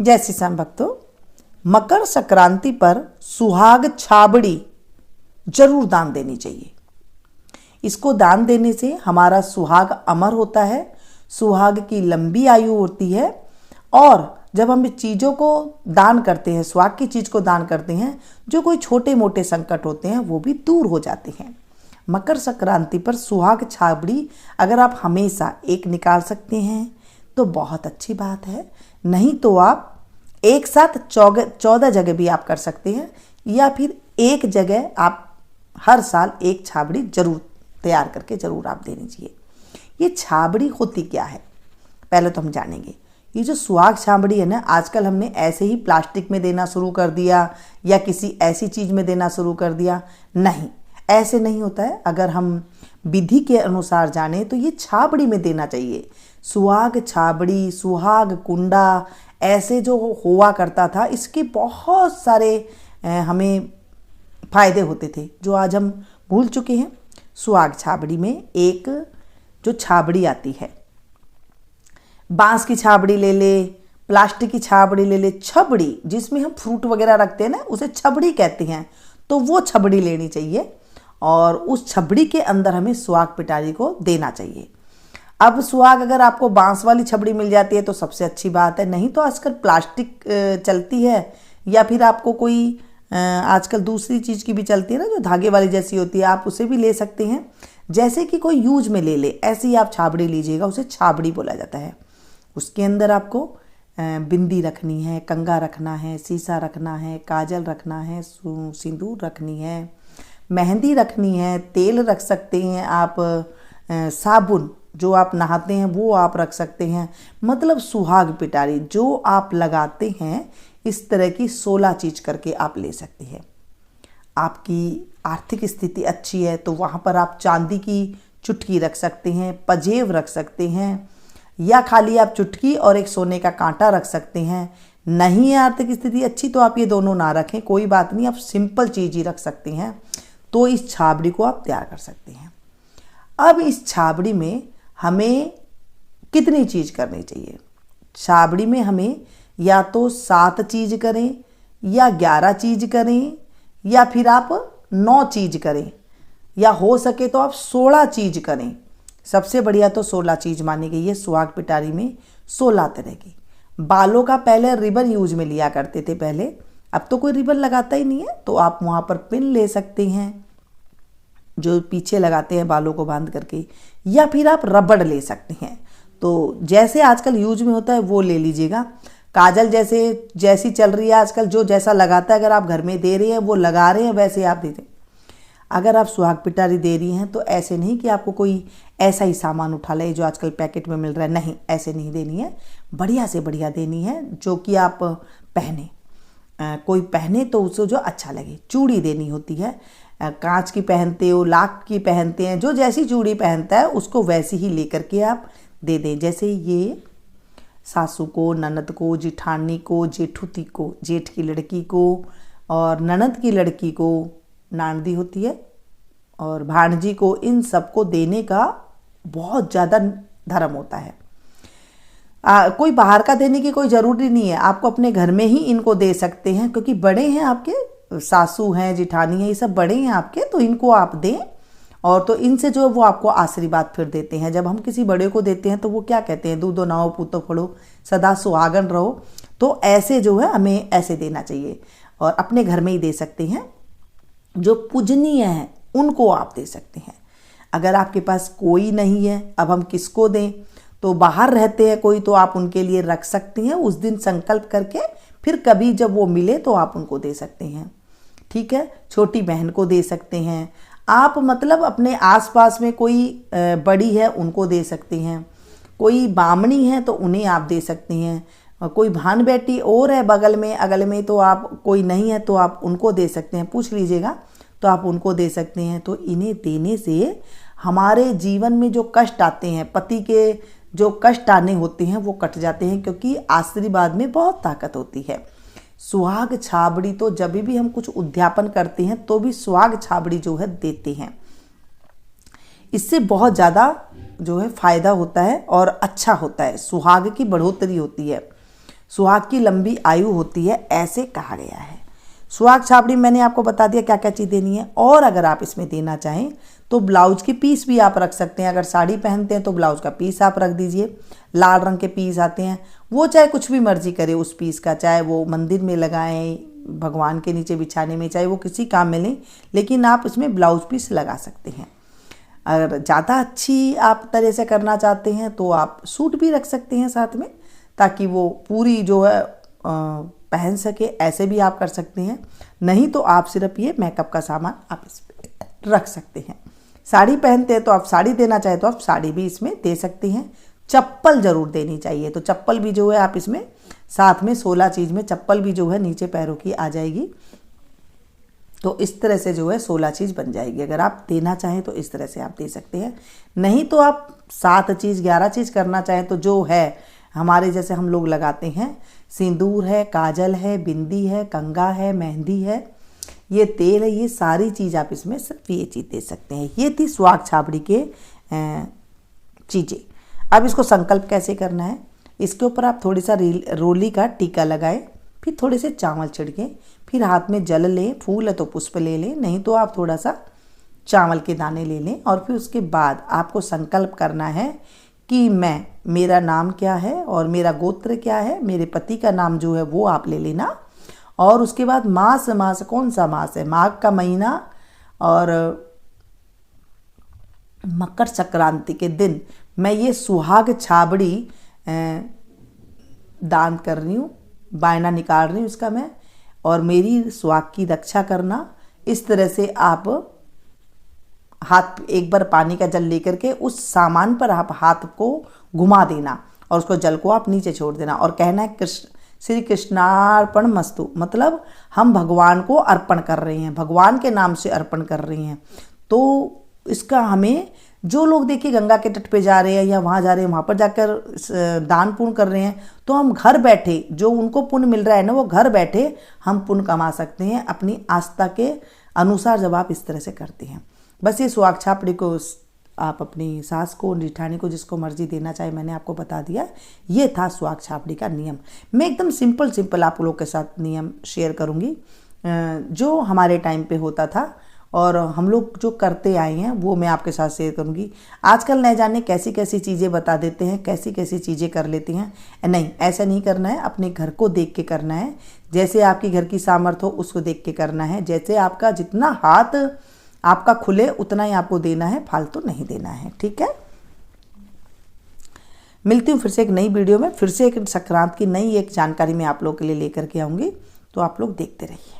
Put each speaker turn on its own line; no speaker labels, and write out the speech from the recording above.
जय श्री श्याम भक्तों, मकर संक्रांति पर सुहाग छाबड़ी जरूर दान देनी चाहिए। इसको दान देने से हमारा सुहाग अमर होता है, सुहाग की लंबी आयु होती है। और जब हम चीज़ों को दान करते हैं, सुहाग की चीज़ को दान करते हैं, जो कोई छोटे मोटे संकट होते हैं वो भी दूर हो जाते हैं। मकर संक्रांति पर सुहाग छाबड़ी अगर आप हमेशा एक निकाल सकते हैं तो बहुत अच्छी बात है, नहीं तो आप एक साथ 14 जगह भी आप कर सकते हैं, या फिर एक जगह आप हर साल एक छाबड़ी जरूर तैयार करके जरूर आप देनी चाहिए। ये छाबड़ी होती क्या है पहले तो हम जानेंगे। ये जो सुहाग छाबड़ी है ना, आजकल हमने ऐसे ही प्लास्टिक में देना शुरू कर दिया या किसी ऐसी चीज़ में देना शुरू कर दिया, नहीं, ऐसे नहीं होता है। अगर हम विधि के अनुसार जाने तो ये छाबड़ी में देना चाहिए। सुहाग छाबड़ी, सुहाग कुंडा ऐसे जो हुआ करता था, इसके बहुत सारे हमें फ़ायदे होते थे जो आज हम भूल चुके हैं। सुहाग छाबड़ी में एक जो छाबड़ी आती है, बांस की छाबड़ी ले ले, प्लास्टिक की छाबड़ी ले ले, छबड़ी जिसमें हम फ्रूट वगैरह रखते हैं ना, उसे छबड़ी कहते हैं, तो वो छबड़ी लेनी चाहिए और उस छबड़ी के अंदर हमें सुहाग पिटारी को देना चाहिए। अब सुहाग अगर आपको बांस वाली छबड़ी मिल जाती है तो सबसे अच्छी बात है, नहीं तो आजकल प्लास्टिक चलती है, या फिर आपको कोई आजकल दूसरी चीज़ की भी चलती है ना, जो धागे वाली जैसी होती है, आप उसे भी ले सकते हैं। जैसे कि कोई यूज में ले ले, ऐसे ही आप छाबड़ी लीजिएगा, उसे छाबड़ी बोला जाता है। उसके अंदर आपको बिंदी रखनी है, कंगा रखना है, शीशा रखना है, काजल रखना है, सिंदूर रखनी है, मेहंदी रखनी है, तेल रख सकते हैं आप, साबुन जो आप नहाते हैं वो आप रख सकते हैं। मतलब सुहाग पिटारी जो आप लगाते हैं, इस तरह की 16 चीज़ करके आप ले सकते हैं। आपकी आर्थिक स्थिति अच्छी है तो वहाँ पर आप चांदी की चुटकी रख सकते हैं, पजेब रख सकते हैं, या खाली आप चुटकी और एक सोने का कांटा रख सकते हैं। नहीं है आर्थिक स्थिति अच्छी तो आप ये दोनों ना रखें, कोई बात नहीं, आप सिंपल चीज़ ही रख सकते हैं। तो इस छाबड़ी को आप तैयार कर सकते हैं। अब इस छाबड़ी में हमें कितनी चीज़ करनी चाहिए? छाबड़ी में हमें या तो 7 चीज़ करें, या 11 चीज़ करें, या फिर आप 9 चीज़ करें, या हो सके तो आप 16 चीज़ करें। सबसे बढ़िया तो 16 चीज़ मानी गई है सुहाग पिटारी में, 16 तरह की। बालों का पहले रिबन यूज में लिया करते थे पहले, अब तो कोई रिबन लगाता ही नहीं है, तो आप वहाँ पर पिन ले सकते हैं जो पीछे लगाते हैं बालों को बांध करके, या फिर आप रबड़ ले सकते हैं। तो जैसे आजकल यूज में होता है वो ले लीजिएगा। काजल जैसी चल रही है आजकल, जो जैसा लगाता है, अगर आप घर में दे रहे हैं वो लगा रहे हैं वैसे आप दे दें। अगर आप सुहाग पिटारी दे रही हैं तो ऐसे नहीं कि आपको कोई ऐसा ही सामान उठा ले जो आजकल पैकेट में मिल रहा है, नहीं, ऐसे नहीं देनी है। बढ़िया से बढ़िया देनी है जो कि आप पहने, कोई पहने तो उसको जो अच्छा लगे। चूड़ी देनी होती है, कांच की पहनते हो, लाख की पहनते हैं, जो जैसी चूड़ी पहनता है उसको वैसी ही लेकर के आप दे दें। जैसे ये सासू को, ननद को, जिठानी को, जेठुती को, जेठ की लड़की को, और ननद की लड़की को नानदी होती है, और भाणजी को, इन सबको देने का बहुत ज़्यादा धर्म होता है। कोई बाहर का देने की कोई ज़रूरी नहीं है, आपको अपने घर में ही इनको दे सकते हैं, क्योंकि बड़े हैं आपके, सासू हैं, जिठानी हैं, ये सब बड़े हैं आपके, तो इनको आप दें। और तो इनसे जो वो आपको आशीर्वाद फिर देते हैं। जब हम किसी बड़े को देते हैं तो वो क्या कहते हैं, दूधो नाओ पूतो फड़ो, सदा सुहागन रहो। तो ऐसे जो है हमें ऐसे देना चाहिए, और अपने घर में ही दे सकते हैं। जो पूजनीय हैं उनको आप दे सकते हैं। अगर आपके पास कोई नहीं है, अब हम किसको दें, तो बाहर रहते हैं कोई, तो आप उनके लिए रख सकते हैं उस दिन संकल्प करके, फिर कभी जब वो मिले तो आप उनको दे सकते हैं। ठीक है, छोटी बहन को दे सकते हैं आप, मतलब अपने आसपास में कोई बड़ी है उनको दे सकते हैं, कोई बामणी है तो उन्हें आप दे सकते हैं, कोई भान बेटी और है बगल में अगल में तो आप, कोई नहीं है तो आप उनको दे सकते हैं, पूछ लीजिएगा तो आप उनको दे सकते हैं। तो इन्हें देने से हमारे जीवन में जो कष्ट आते हैं, पति के जो कष्ट आने होते हैं वो कट जाते हैं, क्योंकि आशीर्वाद में बहुत ताकत होती है। सुहाग छाबड़ी तो जब भी हम कुछ उद्यापन करते हैं तो भी सुहाग छाबड़ी जो है देते हैं। इससे बहुत ज़्यादा जो है फ़ायदा होता है और अच्छा होता है, सुहाग की बढ़ोतरी होती है। सुहाग की लंबी आयु होती है, ऐसे कहा गया है। सुहाग छाबड़ी मैंने आपको बता दिया क्या क्या चीज़ देनी है। और अगर आप इसमें देना चाहें तो ब्लाउज के पीस भी आप रख सकते हैं। अगर साड़ी पहनते हैं तो ब्लाउज का पीस आप रख दीजिए। लाल रंग के पीस आते हैं, वो चाहे कुछ भी मर्जी करे उस पीस का, चाहे वो मंदिर में लगाएं, भगवान के नीचे बिछाने में, चाहे वो किसी काम में लें, लेकिन आप इसमें ब्लाउज पीस लगा सकते हैं। अगर ज़्यादा अच्छी आप तरह से करना चाहते हैं तो आप सूट भी रख सकते हैं साथ में, ताकि वो पूरी जो है पहन सके, ऐसे भी आप कर सकते हैं। नहीं तो आप सिर्फ ये मेकअप का सामान आप इसमें रख सकते हैं। साड़ी पहनते हैं तो आप साड़ी देना चाहे तो आप साड़ी भी इसमें दे सकते हैं। चप्पल ज़रूर देनी चाहिए, तो चप्पल भी जो है आप इसमें साथ में 16 चीज़ में चप्पल भी जो है नीचे पैरों की आ जाएगी। तो इस तरह से जो है 16 चीज़ बन जाएगी। अगर आप देना चाहें तो इस तरह से आप दे सकते हैं। नहीं तो आप 7 चीज़ 11 चीज़ करना चाहें तो जो है हमारे जैसे हम लोग लगाते हैं, सिंदूर है, काजल है, बिंदी है, कंगा है, मेहंदी है, ये तेल है, ये सारी चीज़ आप इसमें सिर्फ ये चीज़ दे सकते हैं। ये थी सुहाग छाबड़ी के चीज़ें। अब इसको संकल्प कैसे करना है, इसके ऊपर आप थोड़ी सा रोली का टीका लगाएं, फिर थोड़े से चावल छिड़कें, फिर हाथ में जल लें, फूल है तो पुष्प ले लें, नहीं तो आप थोड़ा सा चावल के दाने ले लें। और फिर उसके बाद आपको संकल्प करना है कि मेरा नाम क्या है और मेरा गोत्र क्या है, मेरे पति का नाम जो है वो आप ले लेना। और उसके बाद मास कौन सा मास है, माघ का महीना और मकर संक्रांति के दिन मैं ये सुहाग छाबड़ी दान कर रही हूँ, बायना निकाल रही हूँ इसका मैं, और मेरी सुहाग की रक्षा करना। इस तरह से आप हाथ एक बार पानी का जल लेकर के उस सामान पर आप हाथ को घुमा देना और उसको जल को आप नीचे छोड़ देना और कहना है श्री कृष्णार्पण मस्तु, मतलब हम भगवान को अर्पण कर रहे हैं, भगवान के नाम से अर्पण कर रहे हैं। तो इसका हमें जो लोग देखिए गंगा के तट पे जा रहे हैं या वहाँ जा रहे हैं, वहाँ पर जाकर दान पुण्य कर रहे हैं, तो हम घर बैठे जो उनको पुण्य मिल रहा है ना, वो घर बैठे हम पुण्य कमा सकते हैं अपनी आस्था के अनुसार, जब आप इस तरह से करते हैं। बस ये सुहाग छाबड़ी को आप अपनी सास को, जेठानी को, जिसको मर्जी देना चाहे, मैंने आपको बता दिया। ये था सुहाग छाबड़ी का नियम। मैं एकदम सिंपल आप लोग के साथ नियम शेयर करूँगी जो हमारे टाइम पे होता था और हम लोग जो करते आए हैं वो मैं आपके साथ शेयर करूँगी। आजकल न जाने कैसी कैसी चीज़ें बता देते हैं, कैसी कैसी चीज़ें कर लेते हैं। नहीं, ऐसा नहीं करना है, अपने घर को देख के करना है, जैसे आपकी घर की सामर्थ्य हो उसको देख के करना है, जैसे आपका जितना हाथ आपका खुले उतना ही आपको देना है, फालतू नहीं देना है। ठीक है, मिलती हूँ फिर से एक नई वीडियो में, फिर से एक संक्रांत की नई एक जानकारी मैं आप लोगों के लिए लेकर के आऊँगी, तो आप लोग देखते रहिए।